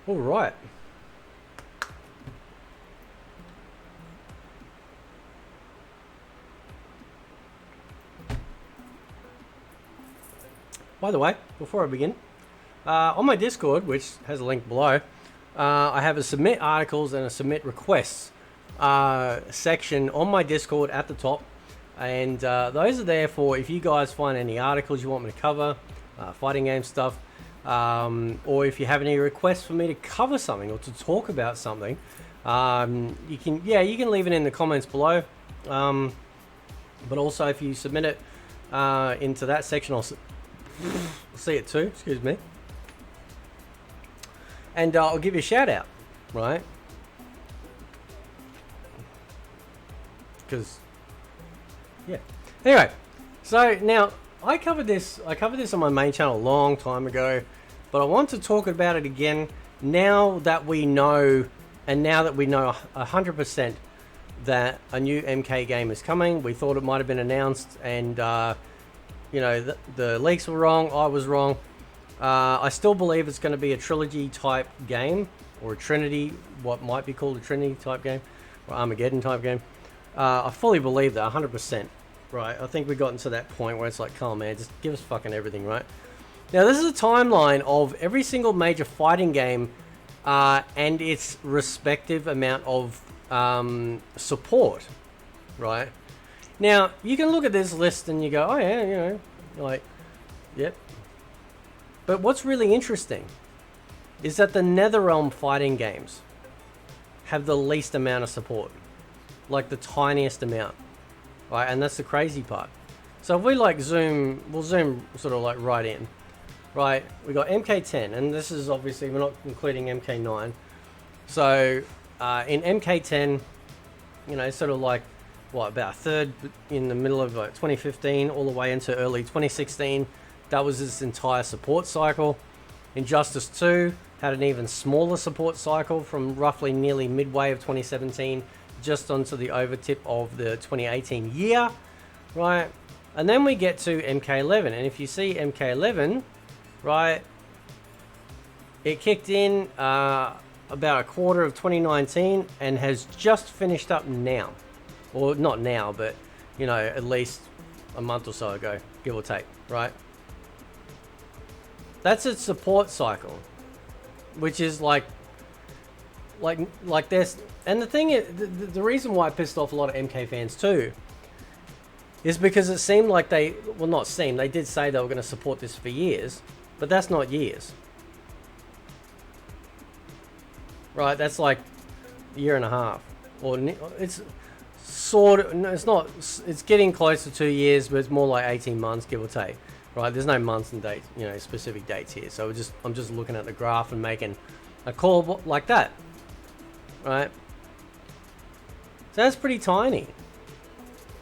All right. By the way, before I begin, on my Discord, which has a link below, I have a submit articles and a submit requests section on my Discord at the top. And those are there for if you guys find any articles you want me to cover, fighting game stuff, or if you have any requests for me to cover something or to talk about something, you can leave it in the comments below. But also if you submit it into that section, I'll see it too. Excuse me, and I'll give you a shout out, right? Because yeah. Anyway, so now I covered this on my main channel a long time ago, but I want to talk about it again now that we know, and now that we know 100% that a new MK game is coming. We thought it might have been announced, and you know, the leaks were wrong. I was wrong. I still believe it's going to be a trilogy type game, or a Trinity, what might be called a Trinity type game, or Armageddon type game. I fully believe that 100%. Right, I think we've gotten to that point where it's like, come on, man, just give us fucking everything, right? Now, this is a timeline of every single major fighting game and its respective amount of support, right? Now, you can look at this list and you go, oh yeah, you know, like, yep. But what's really interesting is that the NetherRealm fighting games have the least amount of support, like the tiniest amount. Right, and that's the crazy part. So if we like zoom, we'll zoom sort of like right in. Right, we got MK10, and this is obviously, we're not including MK9. So in MK10, you know, sort of like, what, about a third in the middle of like 2015 all the way into early 2016. That was its entire support cycle. Injustice 2 had an even smaller support cycle from roughly nearly midway of 2017 just onto the overtip of the 2018 year, right? And then we get to MK11, and if you see MK11, right, it kicked in about a quarter of 2019 and has just finished up now. Or not now, but, you know, at least a month or so ago, give or take, right? That's its support cycle, which is like there's, and the thing is, the reason why it pissed off a lot of MK fans too is because it seemed like they did say they were going to support this for years, but that's not years, right? That's like a year and a half, or it's sort of, no, it's not, it's getting close to 2 years, but it's more like 18 months, give or take, right? There's no months and dates, you know, specific dates here, so I'm just looking at the graph and making a call like that. Right, so that's pretty tiny,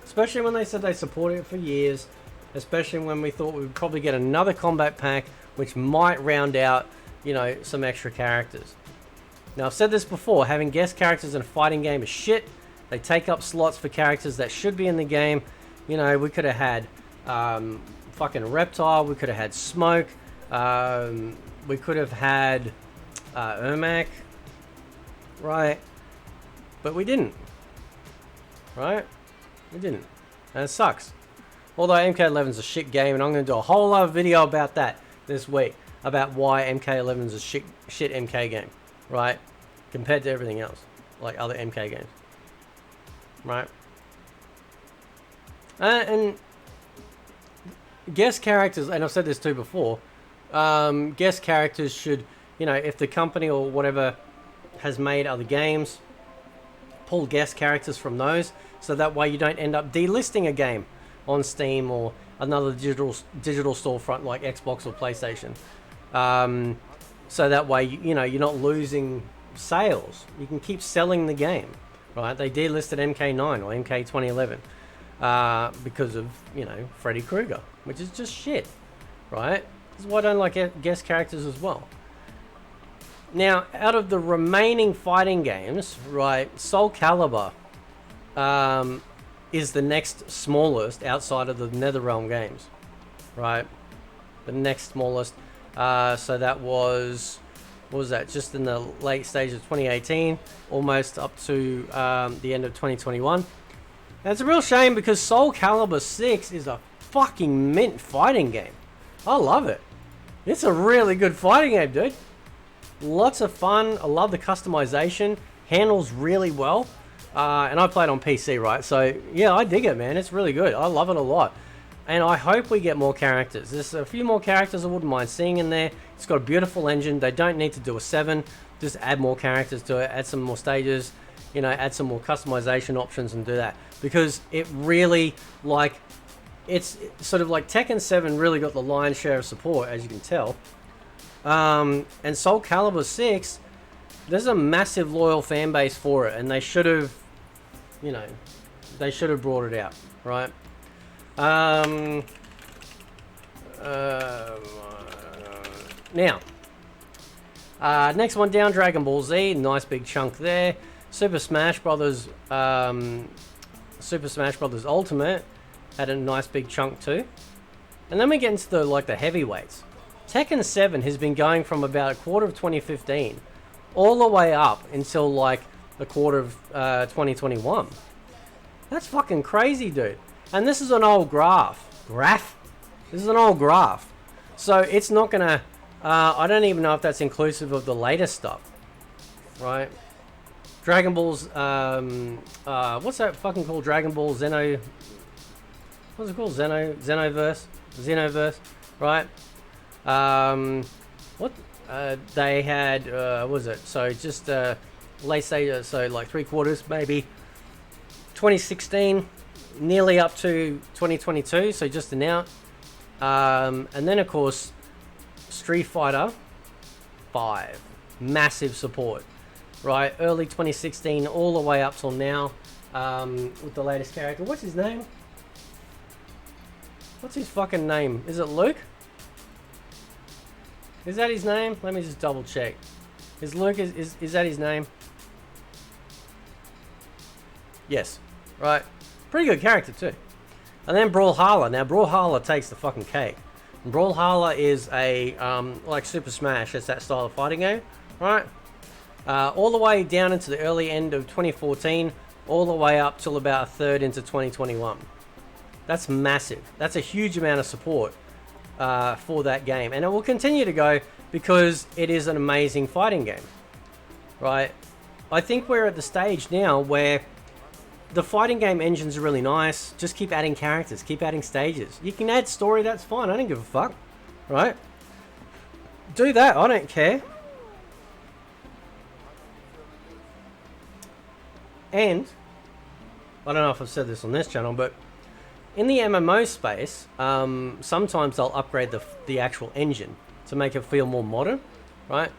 especially when they said they supported it for years, especially when we thought we would probably get another combat pack which might round out, you know, some extra characters. Now, I've said this before, having guest characters in a fighting game is shit. They take up slots for characters that should be in the game. You know, we could have had fucking Reptile, we could have had Smoke, we could have had Ermac, right? But we didn't, right? We didn't, and it sucks. Although MK11's a shit game, and I'm going to do a whole other video about that this week, about why MK11's a shit MK game, right? Compared to everything else, like other MK games, right? And guest characters, and I've said this too before, guest characters should, you know, if the company or whatever has made other games, pull guest characters from those, so that way you don't end up delisting a game on Steam or another digital storefront like Xbox or PlayStation. So that way, you know, you're not losing sales. You can keep selling the game, right? They delisted MK9 or MK 2011 because of, you know, Freddy Krueger, which is just shit, right? This is why I don't like guest characters as well. Now, out of the remaining fighting games, right, Soul Calibur is the next smallest outside of the NetherRealm games, right? The next smallest. So that was, what was that? Just in the late stage of 2018, almost up to the end of 2021. And it's a real shame because Soul Calibur 6 is a fucking mint fighting game. I love it. It's a really good fighting game, dude. Lots of fun. I love the customization. Handles really well. And I played on PC, right? So, yeah, I dig it, man. It's really good. I love it a lot. And I hope we get more characters. There's a few more characters I wouldn't mind seeing in there. It's got a beautiful engine. They don't need to do a 7. Just add more characters to it. Add some more stages. You know, add some more customization options and do that. Because it really, like, it's sort of like Tekken 7 really got the lion's share of support, as you can tell. And Soul Calibur 6, there's a massive loyal fan base for it. And they should have, you know, they should have brought it out, right? Now, next one down, Dragon Ball Z, nice big chunk there. Super Smash Brothers Ultimate had a nice big chunk too. And then we get into the heavyweights. Tekken 7 has been going from about a quarter of 2015 all the way up until like a quarter of 2021. That's fucking crazy, dude. And this is an old graph. This is an old graph. So it's not gonna, I don't even know if that's inclusive of the latest stuff. Right? Dragon Ball's, what's that fucking called? Dragon Ball Xeno, what's it called? Xenoverse, right? They had, what was it? So just, late stage, so like 3/4, maybe 2016, nearly up to 2022, so just announced. And then of course, Street Fighter 5, massive support, right? Early 2016, all the way up till now, with the latest character. What's his name? What's his fucking name? Is it Luke? Is that his name? Let me just double check. Is Luke, is that his name? Yes, right. Pretty good character too. And then Brawlhalla. Now Brawlhalla takes the fucking cake. And Brawlhalla is a, like Super Smash, it's that style of fighting game, right? All the way down into the early end of 2014, all the way up till about a third into 2021. That's massive. That's a huge amount of support for that game. And it will continue to go because it is an amazing fighting game, right? I think we're at the stage now where the fighting game engines are really nice. Just keep adding characters, keep adding stages. You can add story, that's fine. I don't give a fuck, right? Do that, I don't care. And, I don't know if I've said this on this channel, but in the MMO space, sometimes they'll upgrade the actual engine to make it feel more modern, right?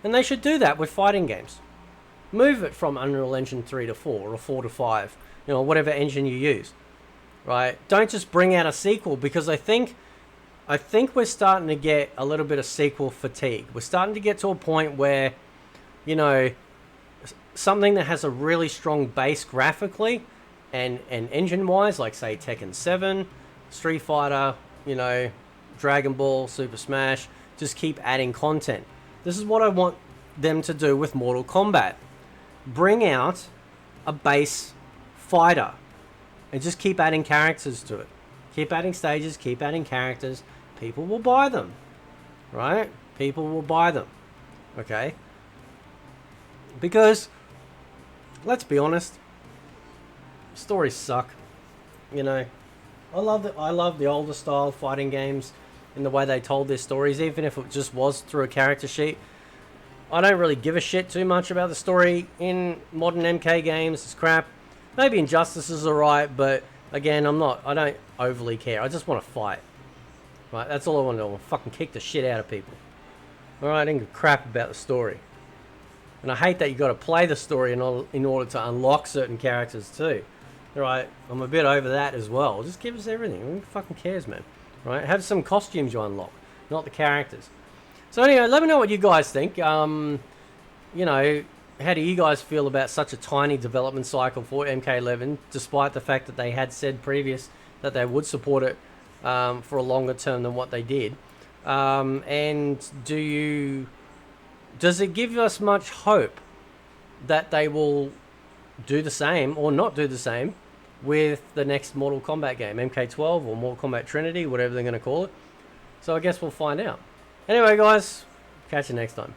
And they should do that with fighting games. Move it from Unreal Engine 3 to 4 or 4 to 5, you know, whatever engine you use, right? Don't just bring out a sequel, because I think we're starting to get a little bit of sequel fatigue. We're starting to get to a point where, you know, something that has a really strong base graphically and engine-wise, like say Tekken 7, Street Fighter, you know, Dragon Ball, Super Smash, just keep adding content. This is what I want them to do with Mortal Kombat. Bring out a base fighter and just keep adding characters to it. Keep adding stages, keep adding characters. People will buy them, right? People will buy them, okay? Because, let's be honest, stories suck, you know. I love the older style fighting games in the way they told their stories, even if it just was through a character sheet. I don't really give a shit too much about the story in modern MK games. It's crap. Maybe Injustice is alright, but again, I don't overly care. I just want to fight. Right, that's all I want to do. I want to fucking kick the shit out of people. Alright, I don't give a crap about the story. And I hate that you got to play the story in order to unlock certain characters too. Alright, I'm a bit over that as well. Just give us everything. Who fucking cares, man? Right, have some costumes you unlock, not the characters. So anyway, let me know what you guys think. You know, how do you guys feel about such a tiny development cycle for MK11, despite the fact that they had said previous that they would support it for a longer term than what they did? And does it give us much hope that they will do the same or not do the same with the next Mortal Kombat game, MK12 or Mortal Kombat Trinity, whatever they're going to call it? So I guess we'll find out. Anyway, guys, catch you next time.